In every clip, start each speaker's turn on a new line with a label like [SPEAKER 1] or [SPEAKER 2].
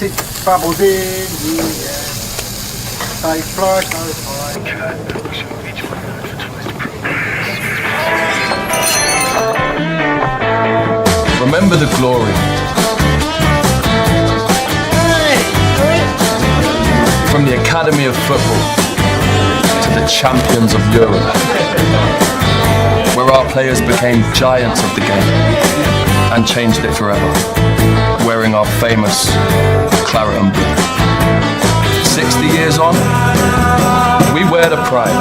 [SPEAKER 1] lets it bubbles in, they fly goes high.
[SPEAKER 2] Remember the glory. From the Academy of Football to the champions of Europe, where our players became giants of the game and changed it forever, wearing our famous claret and blue. 60 years on, we wear the pride,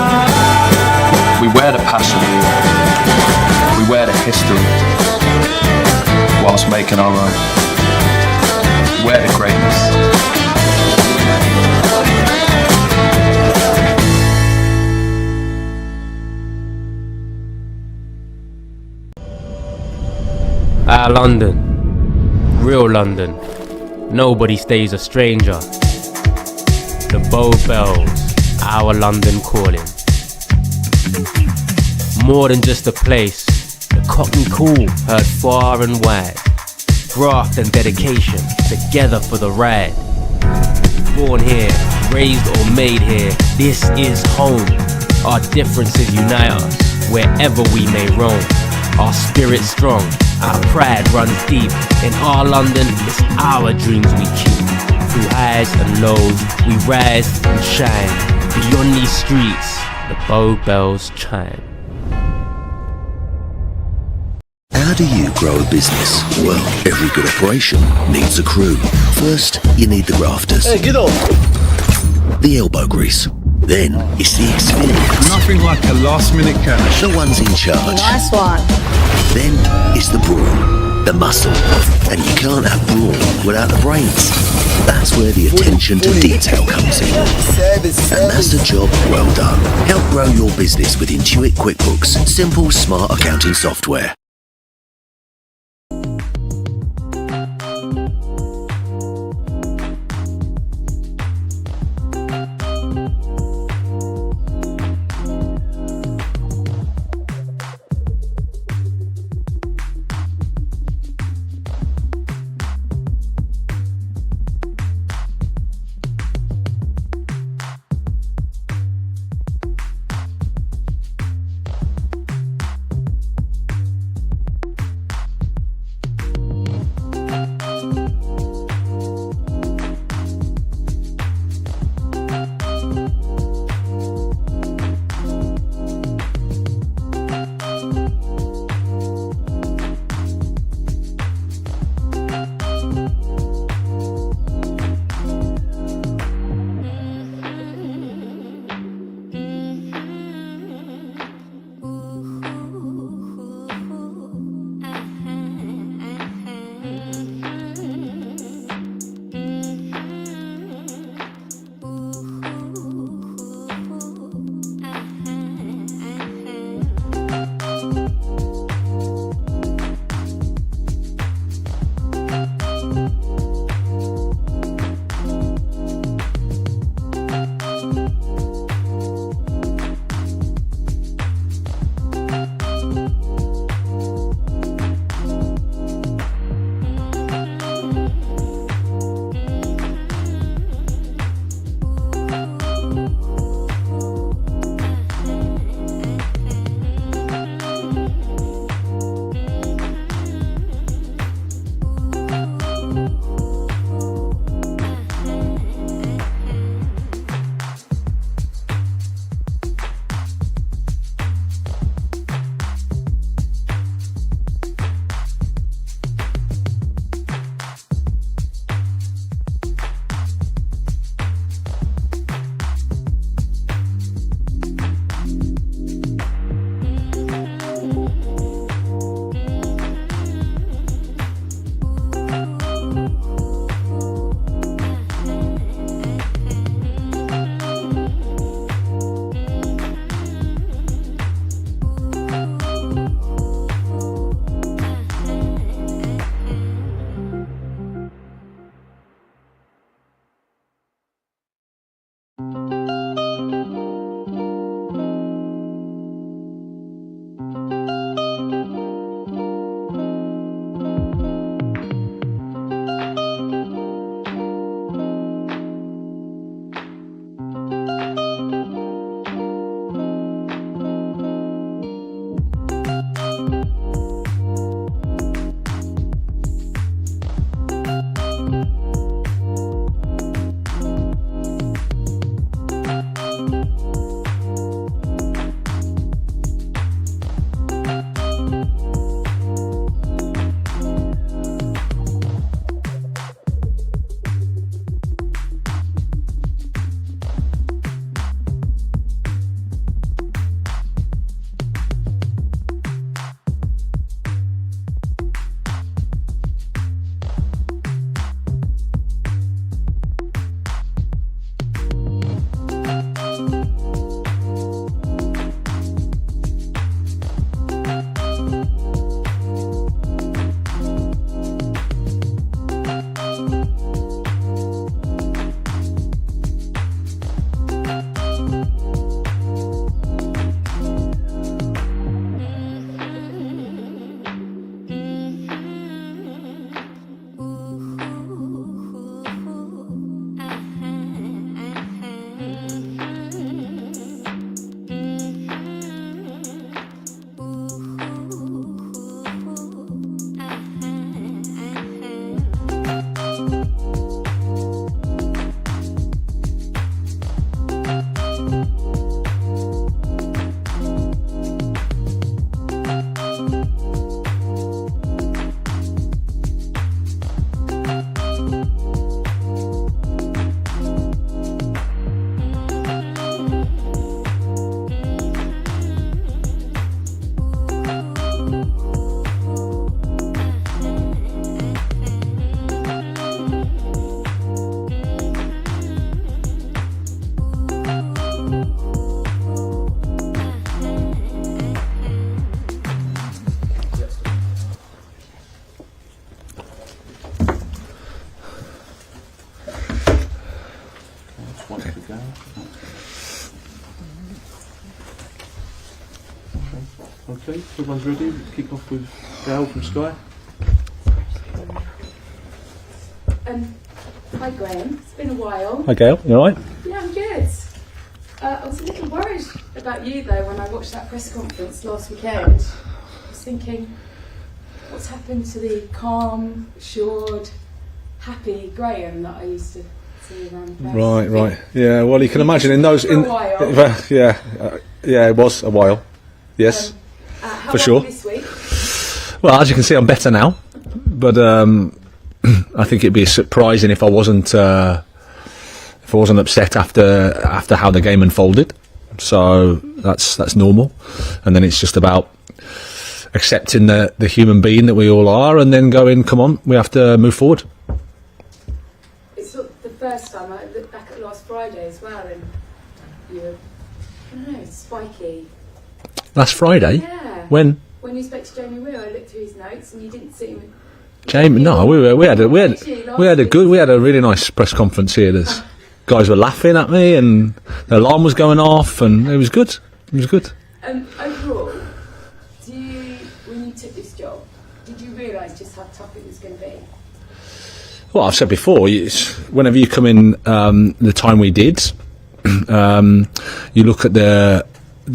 [SPEAKER 2] we wear the passion, we wear the history, whilst making our own. We wear the greatness.
[SPEAKER 3] Our London, real London, nobody stays a stranger. The Bow Bells, our London calling. More than just a place, the Cockney call heard far and wide. Graft and dedication, together for the ride. Born here, raised or made here, this is home. Our differences unite us, wherever we may roam. Our spirit strong, our pride runs deep. In our London, it's our dreams we keep. Through highs and lows, we rise and shine. Beyond these streets, the Bow Bells chime.
[SPEAKER 4] How do you grow a business? Well, every good operation needs a crew. First, you need the grafters.
[SPEAKER 1] Hey, get on!
[SPEAKER 4] The elbow grease. Then, it's the experience.
[SPEAKER 5] Nothing like a last-minute cash.
[SPEAKER 4] The ones in charge.
[SPEAKER 6] Nice one.
[SPEAKER 4] Then, it's the brawn, the muscle. And you can't have brawn without the brains. That's where the attention to detail comes in. And that's the job well done. Help grow your business with Intuit QuickBooks. Simple, smart accounting software.
[SPEAKER 6] Want to go? Okay, so everyone's ready. Let's kick off with Dale from Sky.
[SPEAKER 7] Hi Graham, it's been a while.
[SPEAKER 8] Hi Gail, you alright?
[SPEAKER 7] Yeah, I'm good. I was a little worried about you though when I watched that press conference last weekend. I was thinking, what's happened to the calm, assured, happy Graham that I used to see around the press?
[SPEAKER 8] Right. Yeah, well you can imagine in those...
[SPEAKER 7] For a while.
[SPEAKER 8] Yeah, it was a while. Yes,
[SPEAKER 7] How
[SPEAKER 8] for sure.
[SPEAKER 7] this week?
[SPEAKER 8] Well, as you can see, I'm better now. But I think it'd be surprising if I wasn't upset after how the game unfolded. So that's normal, and then it's just about accepting the human being that we all are, and then going, come on, we have to move forward.
[SPEAKER 7] It's the first time I looked back at last Friday as well, and you were, I don't know, spiky.
[SPEAKER 8] Last Friday?
[SPEAKER 7] Yeah.
[SPEAKER 8] When
[SPEAKER 7] you spoke to Jamie Will, I looked through his notes, and you didn't seem.
[SPEAKER 8] Jamie? No, we had a really nice press conference here. There's guys were laughing at me, and the alarm was going off, and it was good. It was good.
[SPEAKER 7] Overall, when you took this job, did you realise just how tough it was going to be?
[SPEAKER 8] Well, I've said before, whenever you come in the time we did, you look at the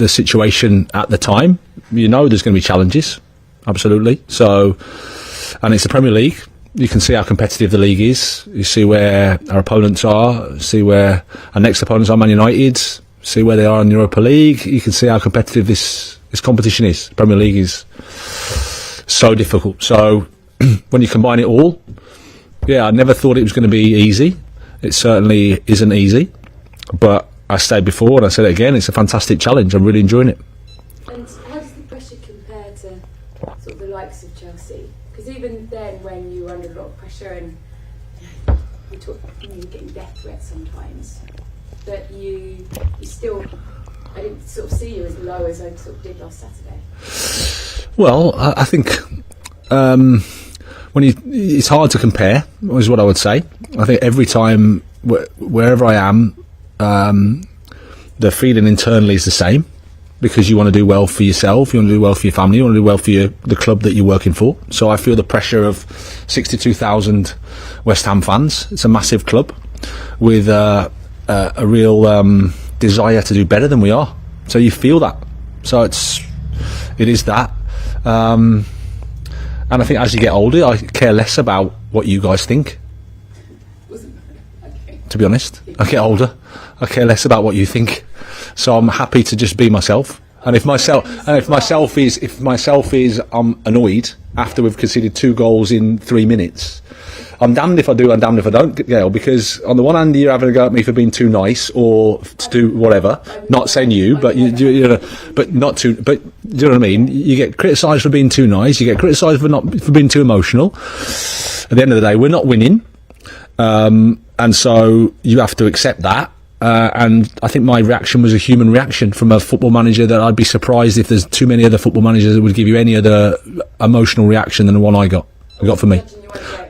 [SPEAKER 8] situation at the time, you know there's going to be challenges, absolutely. So, and it's the Premier League. You can see how competitive the league is. You see where our opponents are, see where our next opponents are, Man United, see where they are in the Europa League. You can see how competitive this competition is. Premier League is so difficult. So when you combine it all, yeah, I never thought it was going to be easy. It certainly isn't easy. But I said before, and I said it again, it's a fantastic challenge. I'm really enjoying it.
[SPEAKER 7] And how does the pressure compare to sort of the likes of Chelsea? Because even then, when you were under a lot of pressure and you were getting death threats sometimes, but you still, I didn't sort of see you as low as I sort of did last Saturday.
[SPEAKER 8] Well, I think it's hard to compare, is what I would say. I think every time, wherever I am, the feeling internally is the same, because you want to do well for yourself, you want to do well for your family, you want to do well for the club that you're working for. So I feel the pressure of 62,000 West Ham fans. It's a massive club with a real desire to do better than we are. So you feel that. So it is that. And I think as you get older, I care less about what you guys think. To be honest, I get older, I care less about what you think. So I'm happy to just be myself. And if myself is annoyed after we've conceded 2 goals in 3 minutes, I'm damned if I do and damned if I don't, Gail, because on the one hand you're having a go at me for being too nice or to do whatever, not saying you, but you know, but not too, but do you know what I mean? You get criticised for being too nice, you get criticised for being too emotional. At the end of the day, we're not winning, and so you have to accept that. And I think my reaction was a human reaction from a football manager that I'd be surprised if there's too many other football managers that would give you any other emotional reaction than the one I got for me.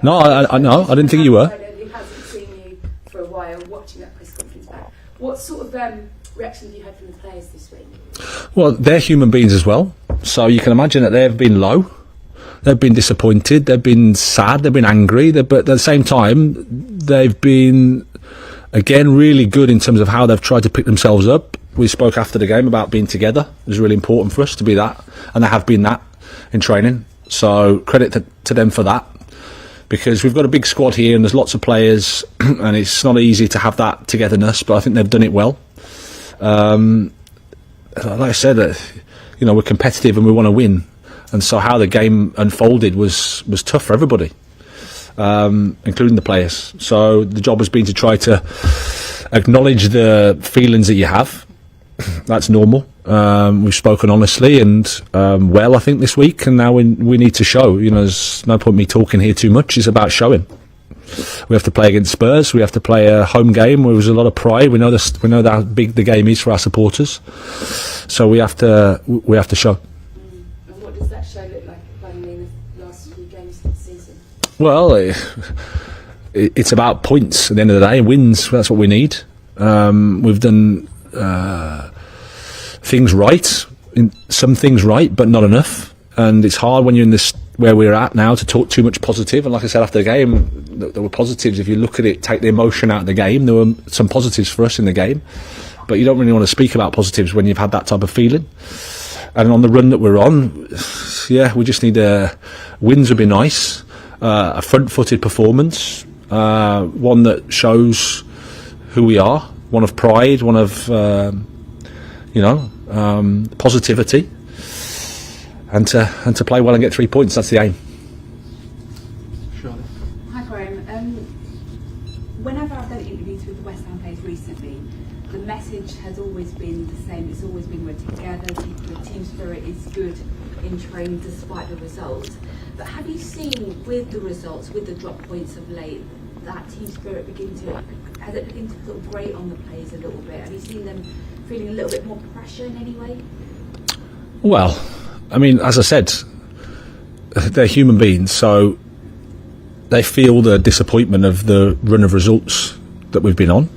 [SPEAKER 8] No, I didn't think you were.
[SPEAKER 7] Who hasn't seen you for a while watching that press conference back? What sort of reaction have you had from the players this week?
[SPEAKER 8] Well, they're human beings as well, so you can imagine that they've been low, they've been disappointed, they've been sad, they've been angry, but at the same time they've been, again, really good in terms of how they've tried to pick themselves up. We spoke after the game about being together. It was really important for us to be that, and they have been that in training. So credit to them for that, because we've got a big squad here and there's lots of players and it's not easy to have that togetherness, but I think they've done it well. Like I said, we're competitive and we want to win, and so how the game unfolded was tough for everybody, including the players. So the job has been to try to acknowledge the feelings that you have. That's normal. We've spoken honestly and I think this week, and now we need to show. There's no point me talking here too much. It's about showing. We have to play against Spurs. We have to play a home game where there's a lot of pride. We know how big the game is for our supporters. So we have to show.
[SPEAKER 7] And what does that show look like in the last few games of the season?
[SPEAKER 8] Well, it's about points at the end of the day. Wins. That's what we need. We've done things right, some things right, but not enough. And it's hard when you're in this where we're at now to talk too much positive. And like I said after the game, there were positives. If you look at it, take the emotion out of the game, there were some positives for us in the game. But you don't really want to speak about positives when you've had that type of feeling. And on the run that we're on, yeah, we just need wins would be nice. A front-footed performance, one that shows who we are, one of pride, one of positivity, and to play well and get 3 points. That's the aim.
[SPEAKER 6] Charlotte.
[SPEAKER 9] Hi Graham. Whenever I've done interviews with the West Ham players recently, the message has always been the same. It's always been we're together, the team spirit is good in training despite the results. But have you seen with the results, with the drop points of late, that team spirit has it begun to sort of grate on the players a little bit? Have you seen them feeling a little bit more pressure in any way?
[SPEAKER 8] Well, I mean, as I said, they're human beings, so they feel the disappointment of the run of results that we've been on.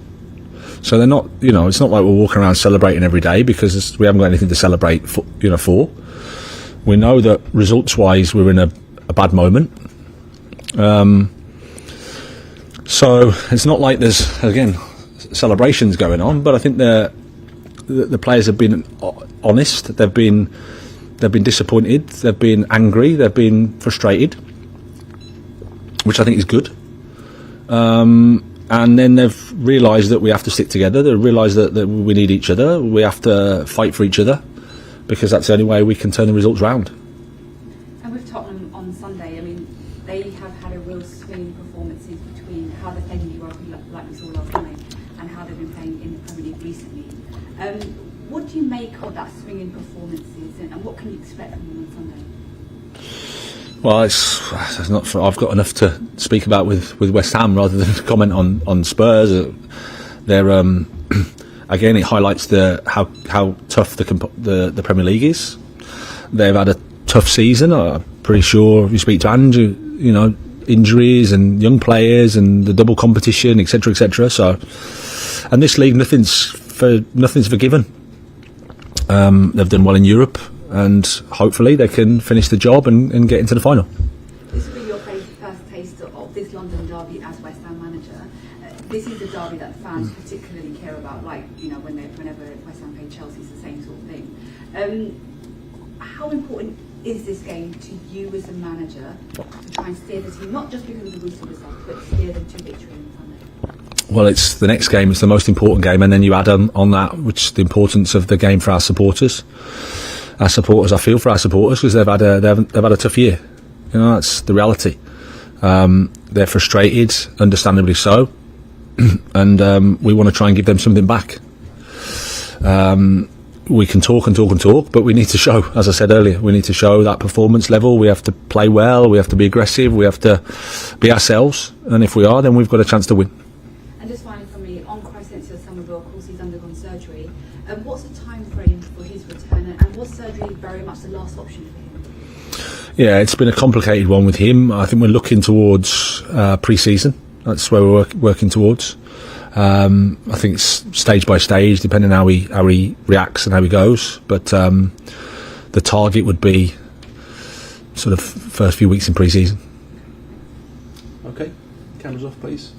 [SPEAKER 8] So they're not, it's not like we're walking around celebrating every day because we haven't got anything to celebrate for. We know that results-wise we're in a bad moment. So it's not like there's, again, celebrations going on, but I think the players have been honest. They've been disappointed. They've been angry. They've been frustrated, which I think is good. And then they've realised that we have to stick together. They've realised that we need each other. We have to fight for each other because that's the only way we can turn the results round.
[SPEAKER 9] And with Tottenham on Sunday, I mean, they have had a real swing performances between how they're playing in Europe, like we saw last night, and how they've been playing in the Premier League recently. What do you make of that swing in performances, and what can you expect from them on Sunday?
[SPEAKER 8] Well, it's not. I've got enough to speak about with West Ham rather than comment on Spurs. They're again, it highlights how tough the Premier League is. They've had a tough season. I'm pretty sure if you speak to Andrew, injuries and young players and the double competition, etc., etc. So, and this league, nothing's forgiven. They've done well in Europe, and hopefully they can finish the job and get into the final.
[SPEAKER 9] This will be your first taste of this London derby as West Ham manager. This is the derby that fans particularly care about, like whenever West Ham play Chelsea, it's the same sort of thing. How important is this game to you as a manager to try and steer the team, not just because of the recent results, but steer them to victory on Sunday?
[SPEAKER 8] Well, it's the next game. It's the most important game, and then you add on that, which is the importance of the game for our supporters. I feel for our supporters because they've had a tough year. That's the reality. They're frustrated, understandably so, and we want to try and give them something back. We can talk and talk and talk, but we need to show, as I said earlier, we need to show that performance level. We have to play well. We have to be aggressive. We have to be ourselves, and if we are, then we've got a chance to win.
[SPEAKER 9] And just finally from me, on Crescencio Somerville, of course he's undergone surgery. What's the time frame for his return, and was surgery very much the last option for him?
[SPEAKER 8] Yeah, it's been a complicated one with him. I think we're looking towards pre-season. That's where we're working towards. I think it's stage by stage, depending on how he reacts and how he goes. But the target would be sort of first few weeks in pre-season.
[SPEAKER 6] Okay, cameras off, please.